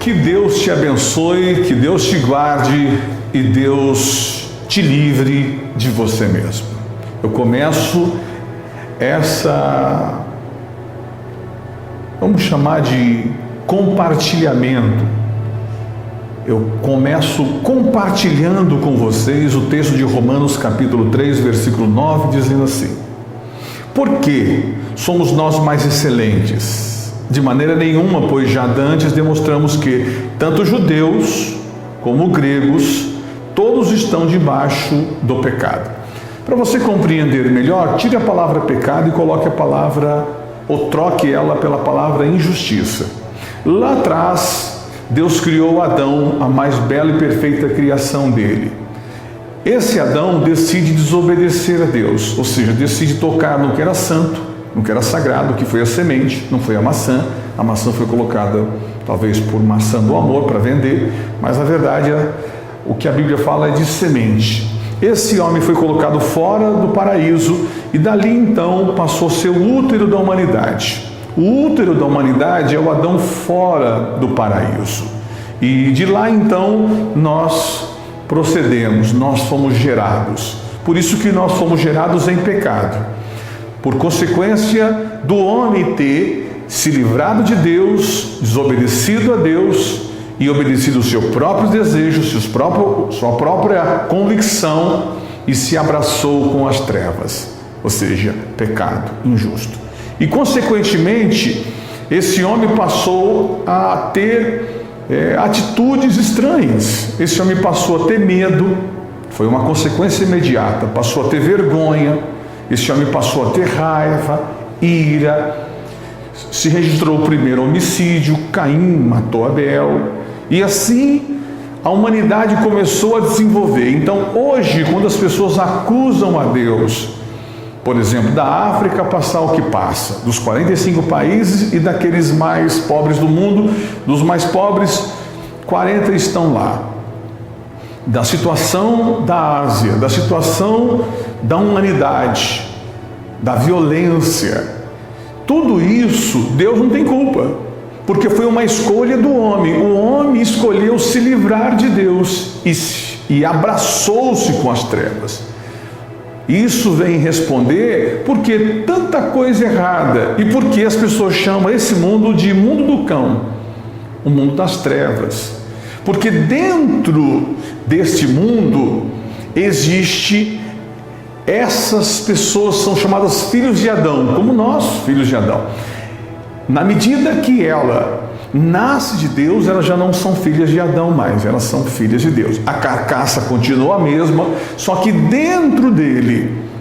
Que Deus te abençoe, que Deus te guarde e Deus te livre de você mesmo. Eu começo essa, vamos chamar de compartilhamento. Eu começo compartilhando com vocês o texto de Romanos capítulo 3, versículo 9, dizendo assim: por que somos nós mais excelentes? De maneira nenhuma, pois já dantes demonstramos que tanto judeus como gregos, todos estão debaixo do pecado. Para você compreender melhor, tire a palavra pecado e coloque a palavra, ou troque ela pela palavra injustiça. Lá atrás, Deus criou Adão, a mais bela e perfeita criação dele. Esse Adão decide desobedecer a Deus, ou seja, decide tocar no que era santo, no que era sagrado, que foi a semente, não foi a maçã. A maçã foi colocada talvez por maçã do amor para vender, mas na verdade o que a Bíblia fala é de semente. Esse homem foi colocado fora do paraíso e dali então passou a ser o útero da humanidade. O útero da humanidade é o Adão fora do paraíso. E de lá então nós procedemos, nós fomos gerados. Por isso que nós fomos gerados em pecado. Por consequência do homem ter se livrado de Deus, desobedecido a Deus e obedecido aos seus próprios desejos, sua própria convicção, e se abraçou com as trevas, ou seja, pecado injusto. E consequentemente, esse homem passou a ter atitudes estranhas. Esse homem passou a ter medo, foi uma consequência imediata, passou a ter vergonha. Esse homem passou a ter raiva, ira, se registrou o primeiro homicídio, Caim matou Abel, e assim a humanidade começou a desenvolver. Então hoje, quando as pessoas acusam a Deus, por exemplo, da África passar o que passa, dos 45 países e daqueles mais pobres do mundo, dos mais pobres, 40 estão lá. Da situação da Ásia, da situação da humanidade, da violência, tudo isso Deus não tem culpa, porque foi uma escolha do homem. O homem escolheu se livrar de Deus e abraçou-se com as trevas. Isso vem responder porque tanta coisa errada e porque as pessoas chamam esse mundo de mundo do cão, o mundo das trevas. Porque dentro deste mundo existe, essas pessoas são chamadas filhos de Adão, como nós, filhos de Adão. Na medida que ela nasce de Deus, elas já não são filhas de Adão mais, elas são filhas de Deus. A carcaça continua a mesma, só que dentro dele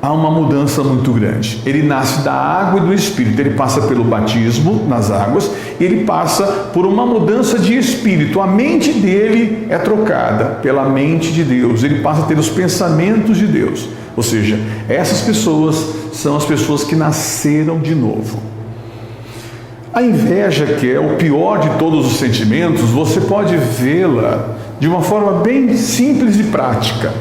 há uma mudança muito grande. Ele nasce da água e do Espírito, ele passa pelo batismo nas águas, e ele passa por uma mudança de espírito. A mente dele é trocada pela mente de Deus, ele passa a ter os pensamentos de Deus. Ou seja, essas pessoas são as pessoas que nasceram de novo. A inveja, que é o pior de todos os sentimentos, você pode vê-la de uma forma bem simples e prática.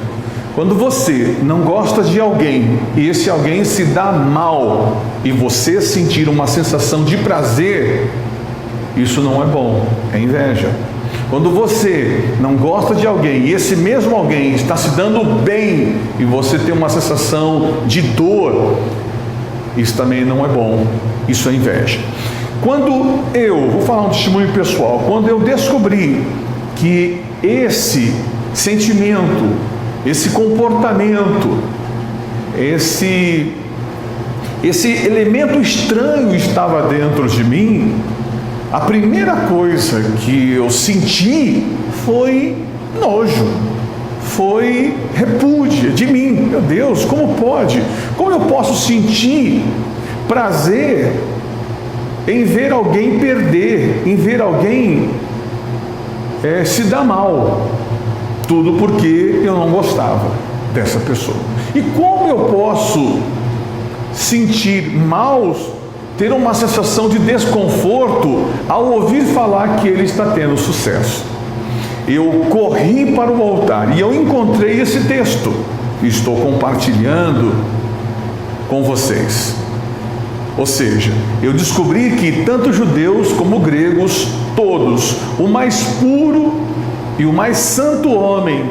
Quando você não gosta de alguém e esse alguém se dá mal e você sentir uma sensação de prazer, isso não é bom, é inveja. Quando você não gosta de alguém e esse mesmo alguém está se dando bem e você tem uma sensação de dor, isso também não é bom, isso é inveja. Quando vou falar um testemunho pessoal, quando eu descobri que esse sentimento, esse comportamento, esse elemento estranho estava dentro de mim, a primeira coisa que eu senti foi nojo, foi repúdio de mim. Meu Deus, como pode? Como eu posso sentir prazer em ver alguém perder, em ver alguém se dar mal? Tudo porque eu não gostava dessa pessoa. E como eu posso sentir mal, ter uma sensação de desconforto ao ouvir falar que ele está tendo sucesso? Eu corri para o altar e eu encontrei esse texto. Estou compartilhando com vocês. Ou seja, eu descobri que tanto judeus como gregos, todos, o mais puro e o mais santo homem,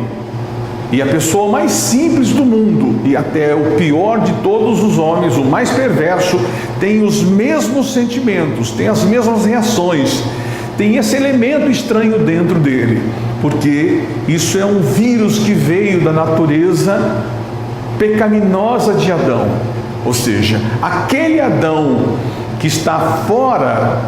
e a pessoa mais simples do mundo, e até o pior de todos os homens, o mais perverso, tem os mesmos sentimentos, tem as mesmas reações, tem esse elemento estranho dentro dele, porque isso é um vírus que veio da natureza pecaminosa de Adão. Ou seja, aquele Adão que está fora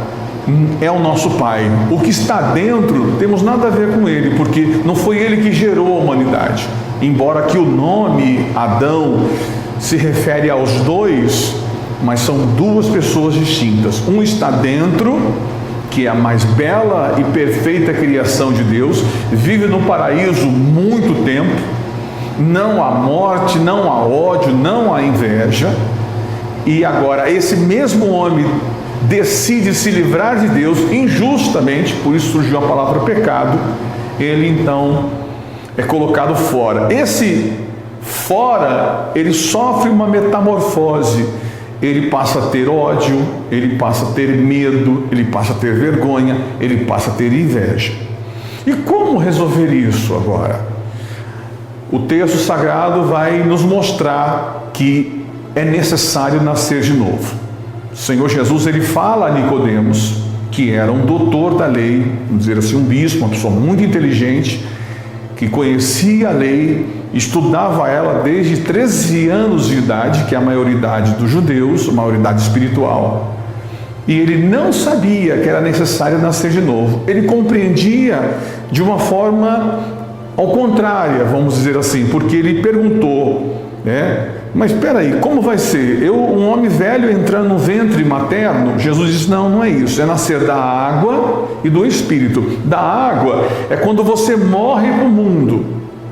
é o nosso pai. O que está dentro, não temos nada a ver com ele, porque não foi ele que gerou a humanidade. Embora que o nome Adão se refere aos dois, mas são duas pessoas distintas. Um está dentro, que é a mais bela e perfeita criação de Deus, vive no paraíso muito tempo, não há morte, não há ódio, não há inveja. E agora esse mesmo homem decide se livrar de Deus injustamente, por isso surgiu a palavra pecado. Ele então é colocado fora. Esse fora, ele sofre uma metamorfose. Ele passa a ter ódio, ele passa a ter medo, ele passa a ter vergonha, ele passa a ter inveja. E como resolver isso agora? O texto sagrado vai nos mostrar que é necessário nascer de novo. O Senhor Jesus, ele fala a Nicodemos, que era um doutor da lei, vamos dizer assim, um bispo, uma pessoa muito inteligente, que conhecia a lei, estudava ela desde 13 anos de idade, que é a maioridade dos judeus, a maioridade espiritual, e ele não sabia que era necessário nascer de novo. Ele compreendia de uma forma ao contrária, vamos dizer assim, porque ele perguntou, mas espera aí, como vai ser? Um homem velho entrando no ventre materno? Jesus disse, não é isso, é nascer da água e do Espírito. Da água é quando você morre para o mundo,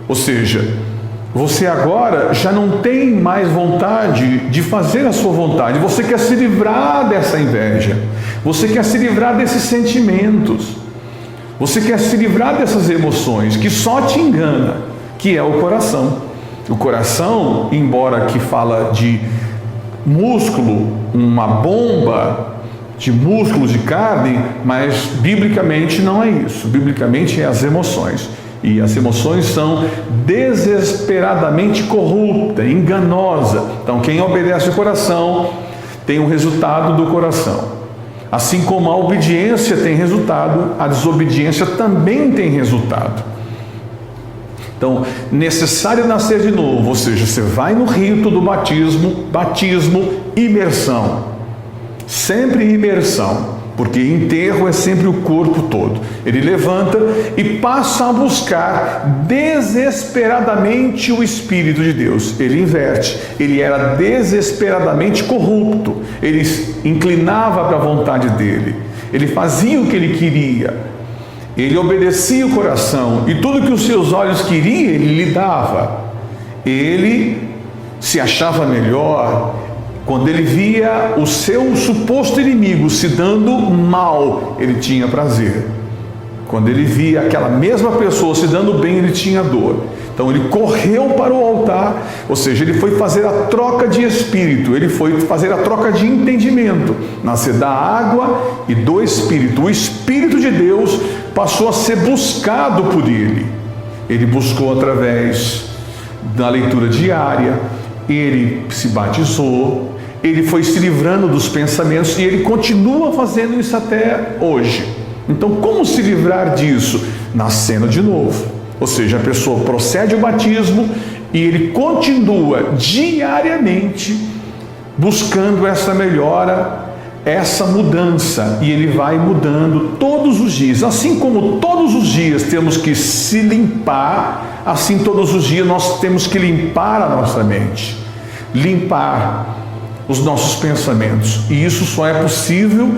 ou seja, você agora já não tem mais vontade de fazer a sua vontade, você quer se livrar dessa inveja, você quer se livrar desses sentimentos, você quer se livrar dessas emoções que só te engana, que é o coração. O coração, embora que fala de músculo, uma bomba de músculos de carne, mas biblicamente não é isso. Biblicamente é as emoções. E as emoções são desesperadamente corrupta, enganosa. Então quem obedece o coração tem o resultado do coração. Assim como a obediência tem resultado, a desobediência também tem resultado. Então, necessário nascer de novo, ou seja, você vai no rito do batismo, imersão. Sempre imersão, porque enterro é sempre o corpo todo. Ele levanta e passa a buscar desesperadamente o Espírito de Deus. Ele inverte, ele era desesperadamente corrupto, ele inclinava para a vontade dele, ele fazia o que ele queria. Ele obedecia o coração e tudo que os seus olhos queriam, ele lhe dava. Ele se achava melhor quando ele via o seu suposto inimigo se dando mal, ele tinha prazer. Quando ele via aquela mesma pessoa se dando bem, ele tinha dor. Então ele correu para o altar, ou seja, ele foi fazer a troca de espírito, ele foi fazer a troca de entendimento, nascer da água e do Espírito. O Espírito de Deus passou a ser buscado por ele. Ele buscou através da leitura diária, ele se batizou, ele foi se livrando dos pensamentos e ele continua fazendo isso até hoje. Então, como se livrar disso? Nascendo de novo. Ou seja, a pessoa procede ao batismo e ele continua diariamente buscando essa melhora, essa mudança, e ele vai mudando todos os dias. Assim como todos os dias temos que se limpar, assim todos os dias nós temos que limpar a nossa mente, limpar os nossos pensamentos, e isso só é possível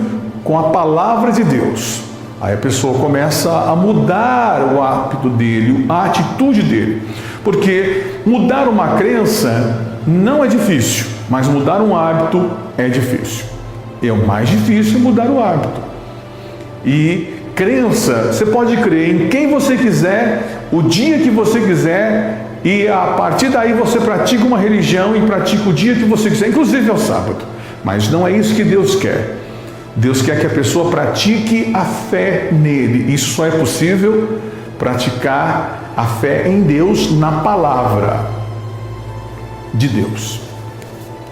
com a palavra de Deus. Aí a pessoa começa a mudar o hábito dele, a atitude dele. Porque mudar uma crença não é difícil, mas mudar um hábito é difícil. É o mais difícil mudar o hábito. E crença, você pode crer em quem você quiser, o dia que você quiser, e a partir daí você pratica uma religião e pratica o dia que você quiser, inclusive ao sábado. Mas não é isso que Deus quer. Deus quer que a pessoa pratique a fé nele. Isso só é possível praticar a fé em Deus na palavra de Deus.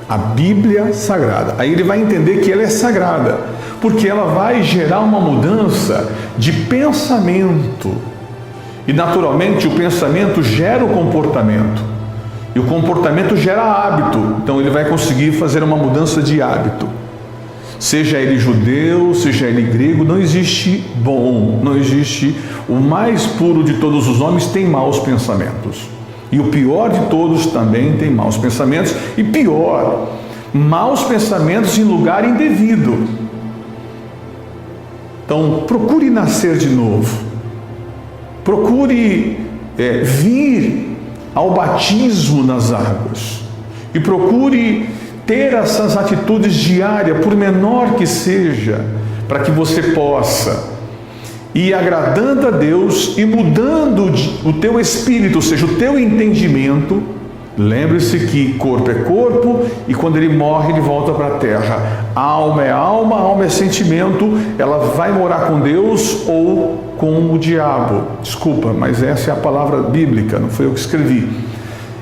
A Bíblia Sagrada. Aí ele vai entender que ela é sagrada, porque ela vai gerar uma mudança de pensamento. E naturalmente o pensamento gera o comportamento. E o comportamento gera hábito. Então ele vai conseguir fazer uma mudança de hábito. Seja ele judeu, seja ele grego, não existe bom, não existe. O mais puro de todos os homens tem maus pensamentos. E o pior de todos também tem maus pensamentos. E pior, maus pensamentos em lugar indevido. Então, procure nascer de novo. Procure vir ao batismo nas águas. E procure ter essas atitudes diárias, por menor que seja, para que você possa ir agradando a Deus e mudando o teu espírito, ou seja, o teu entendimento. Lembre-se que corpo é corpo e quando ele morre ele volta para a terra. Alma é alma, alma é sentimento, ela vai morar com Deus ou com o diabo. Desculpa, mas essa é a palavra bíblica, não foi eu que escrevi.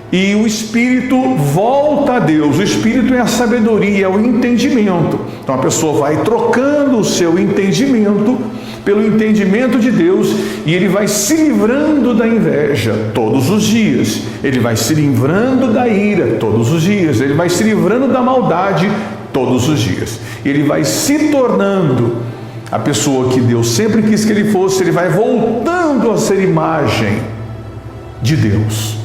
E o espírito volta a Deus. O espírito é a sabedoria, é o entendimento. Então a pessoa vai trocando o seu entendimento pelo entendimento de Deus e ele vai se livrando da inveja todos os dias. Ele vai se livrando da ira todos os dias. Ele vai se livrando da maldade todos os dias. Ele vai se tornando a pessoa que Deus sempre quis que ele fosse. Ele vai voltando a ser imagem de Deus.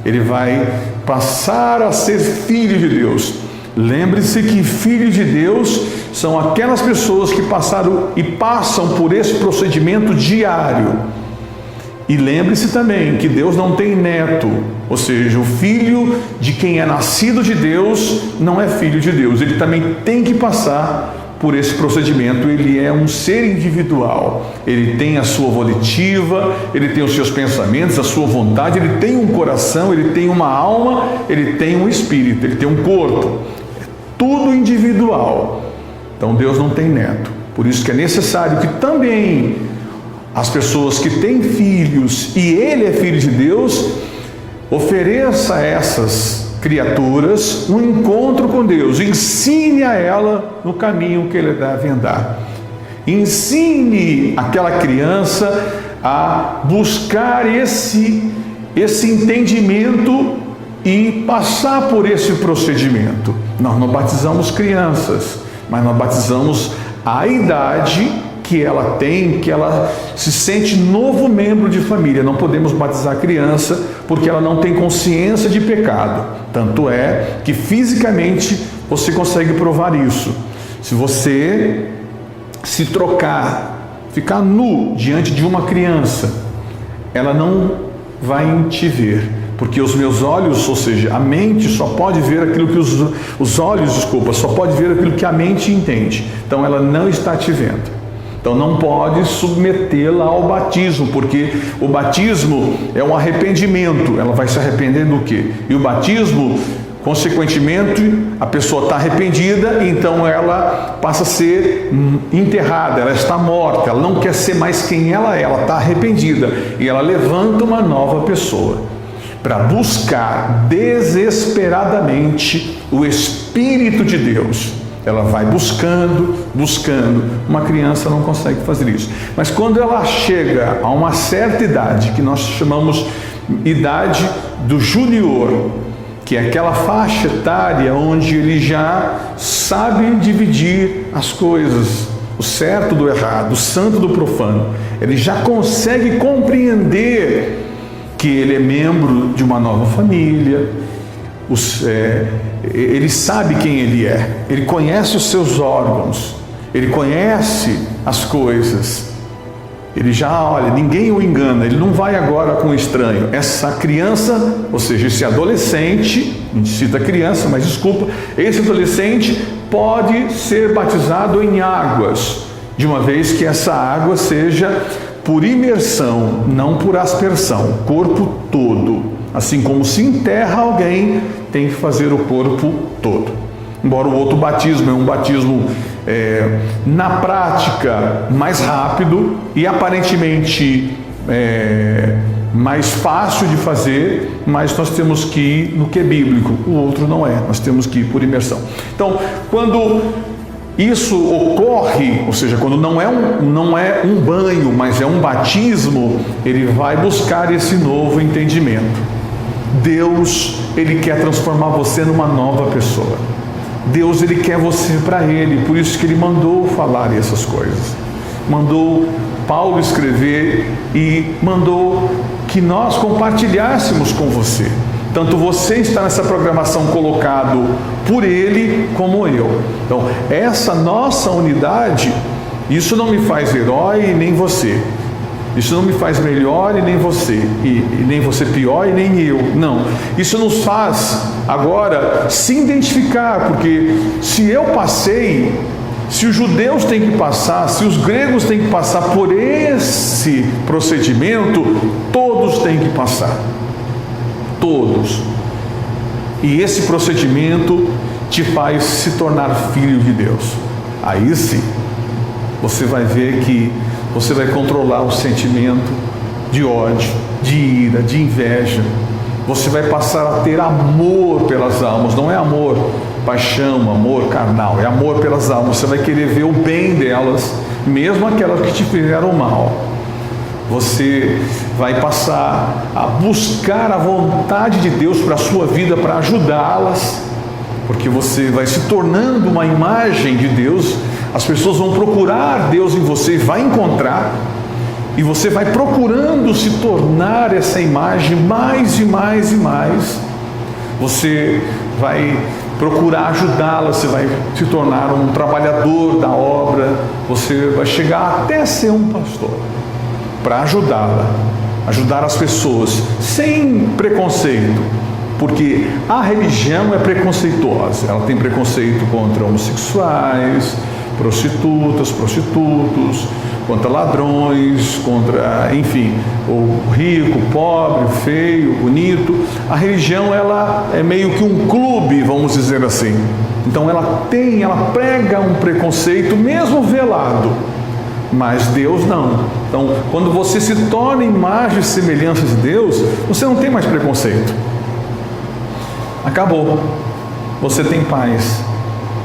Ele vai passar a ser filho de Deus. Lembre-se que filhos de Deus são aquelas pessoas que passaram e passam por esse procedimento diário. E lembre-se também que Deus não tem neto, ou seja, o filho de quem é nascido de Deus não é filho de Deus. Ele também tem que passar por esse procedimento. Ele é um ser individual, ele tem a sua volitiva, ele tem os seus pensamentos, a sua vontade, ele tem um coração, ele tem uma alma, ele tem um espírito, ele tem um corpo, é tudo individual. Então Deus não tem neto, por isso que é necessário que também as pessoas que têm filhos e ele é filho de Deus, ofereça a essas criaturas um encontro com Deus, ensine a ela no caminho que ele deve andar, ensine aquela criança a buscar esse entendimento e passar por esse procedimento. Nós não batizamos crianças, mas nós batizamos a idade que ela tem, que ela se sente novo membro de família. Não podemos batizar a criança porque ela não tem consciência de pecado. Tanto é que fisicamente você consegue provar isso. Se você se trocar, ficar nu diante de uma criança, ela não vai te ver, porque os meus olhos, ou seja, a mente só pode ver aquilo que os olhos, só pode ver aquilo que a mente entende. Então ela não está te vendo. Então não pode submetê-la ao batismo, porque o batismo é um arrependimento. Ela vai se arrepender do quê? E o batismo, consequentemente, a pessoa está arrependida, então ela passa a ser enterrada, ela está morta, ela não quer ser mais quem ela está arrependida. E ela levanta uma nova pessoa para buscar desesperadamente o Espírito de Deus. Ela vai buscando. Uma criança não consegue fazer isso. Mas quando ela chega a uma certa idade, que nós chamamos idade do junior, que é aquela faixa etária onde ele já sabe dividir as coisas, o certo do errado, o santo do profano, ele já consegue compreender que ele é membro de uma nova família, ele sabe quem ele é, ele conhece os seus órgãos, ele conhece as coisas, ele já, olha, ninguém o engana, ele não vai agora com o estranho. Essa criança, ou seja, esse adolescente, não cita criança, mas desculpa, esse adolescente pode ser batizado em águas, de uma vez que essa água seja por imersão, não por aspersão, o corpo todo. Assim como se enterra alguém, tem que fazer o corpo todo. Embora o outro batismo é um batismo na prática mais rápido e aparentemente mais fácil de fazer, mas nós temos que ir no que é bíblico. O outro não é, nós temos que ir por imersão. Então, quando isso ocorre, ou seja, quando não é um banho, mas é um batismo, ele vai buscar esse novo entendimento. Deus, ele quer transformar você numa nova pessoa. Deus, ele quer você para ele, por isso que ele mandou falar essas coisas. Mandou Paulo escrever e mandou que nós compartilhássemos com você. Tanto você está nessa programação colocado por ele como eu. Então, essa nossa unidade, isso não me faz herói nem você. Isso não me faz melhor e nem você. E nem você pior e nem eu. Não. Isso nos faz agora se identificar, porque se eu passei, se os judeus têm que passar, se os gregos têm que passar por esse procedimento, todos têm que passar. Todos. E esse procedimento te faz se tornar filho de Deus. Aí sim, você vai ver que você vai controlar o sentimento de ódio, de ira, de inveja. Você vai passar a ter amor pelas almas. Não é amor, paixão, amor carnal. É amor pelas almas. Você vai querer ver o bem delas, mesmo aquelas que te fizeram mal. Você vai passar a buscar a vontade de Deus para a sua vida, para ajudá-las, porque você vai se tornando uma imagem de Deus. As pessoas vão procurar Deus em você, vai encontrar, e você vai procurando se tornar essa imagem mais e mais e mais. Você vai procurar ajudá-la, você vai se tornar um trabalhador da obra, você vai chegar até ser um pastor, para ajudá-la, ajudar as pessoas, sem preconceito, porque a religião é preconceituosa, ela tem preconceito contra homossexuais, prostitutas, prostitutos, contra ladrões, contra, enfim, o rico, o pobre, o feio, o bonito. A religião, ela é meio que um clube, vamos dizer assim. Então ela prega um preconceito, mesmo velado, mas Deus não. Então, quando você se torna imagem e semelhança de Deus, você não tem mais preconceito. Acabou. Você tem paz.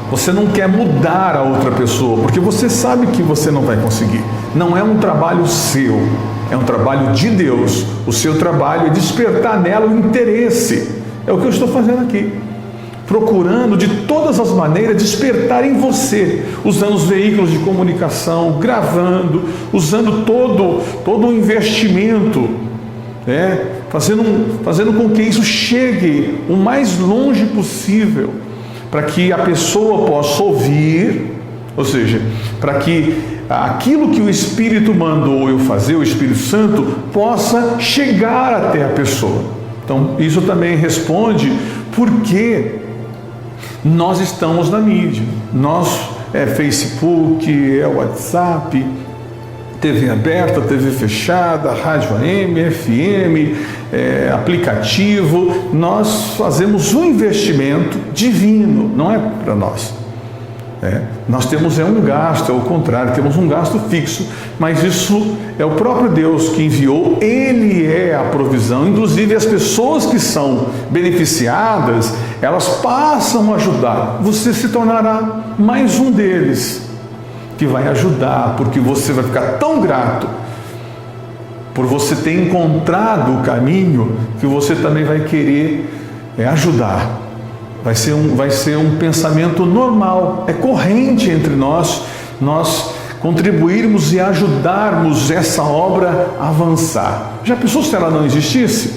Você não quer mudar a outra pessoa, porque você sabe que você não vai conseguir. Não é um trabalho seu, é um trabalho de Deus. O seu trabalho é despertar nela o interesse. É o que eu estou fazendo aqui. Procurando de todas as maneiras despertar em você, usando os veículos de comunicação, gravando, usando todo o investimento, fazendo com que isso chegue o mais longe possível, para que a pessoa possa ouvir, ou seja, para que aquilo que o Espírito mandou eu fazer, o Espírito Santo, possa chegar até a pessoa. Então, isso também responde porque nós estamos na mídia. Nós Facebook, WhatsApp, TV aberta, TV fechada, rádio AM, FM, aplicativo. Nós fazemos um investimento divino, não é para nós. Nós temos um gasto, ao contrário, temos um gasto fixo, mas isso é o próprio Deus que enviou, Ele é a provisão. Inclusive as pessoas que são beneficiadas, elas passam a ajudar. Você se tornará mais um deles que vai ajudar, porque você vai ficar tão grato por você ter encontrado o caminho, que você também vai querer ajudar. Vai ser um pensamento normal, é corrente entre nós contribuirmos e ajudarmos essa obra a avançar. Já pensou se ela não existisse?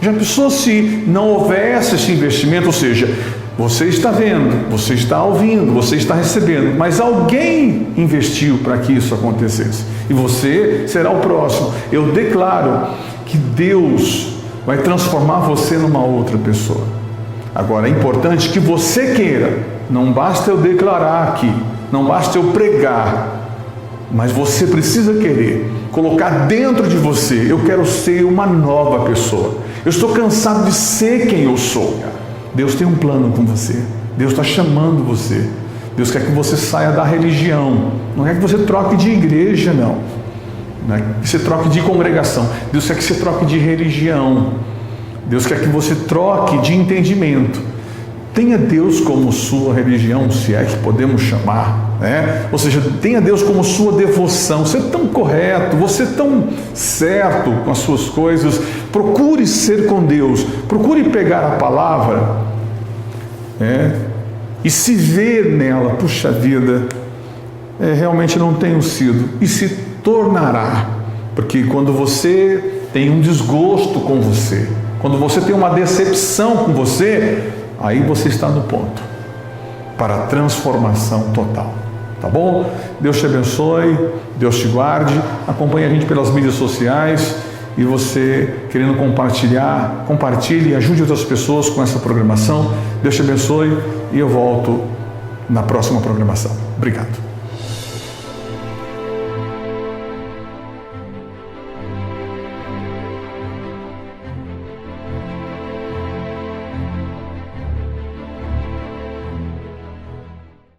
Já pensou se não houvesse esse investimento? Ou seja, você está vendo, você está ouvindo, você está recebendo, mas alguém investiu para que isso acontecesse. E você será o próximo. Eu declaro que Deus vai transformar você numa outra pessoa. Agora, é importante que você queira. Não basta eu declarar aqui, não basta eu pregar, mas você precisa querer, colocar dentro de você: eu quero ser uma nova pessoa. Eu estou cansado de ser quem eu sou. Deus tem um plano com você. Deus está chamando você. Deus quer que você saia da religião. Não quer que você troque de igreja, não. Não é que você troque de congregação. Deus quer que você troque de religião. Deus quer que você troque de entendimento. Tenha Deus como sua religião, se é que podemos chamar, né? Ou seja, tenha Deus como sua devoção. Você é tão correto, você é tão certo com as suas coisas. Procure ser com Deus, procure pegar a palavra, e se ver nela. Puxa vida, realmente não tenho sido, e se tornará, porque quando você tem um desgosto com você, quando você tem uma decepção com você, aí você está no ponto para a transformação total. Tá bom? Deus te abençoe, Deus te guarde. Acompanhe a gente pelas mídias sociais. E você querendo compartilhar, compartilhe e ajude outras pessoas com essa programação. Deus te abençoe e eu volto na próxima programação. Obrigado.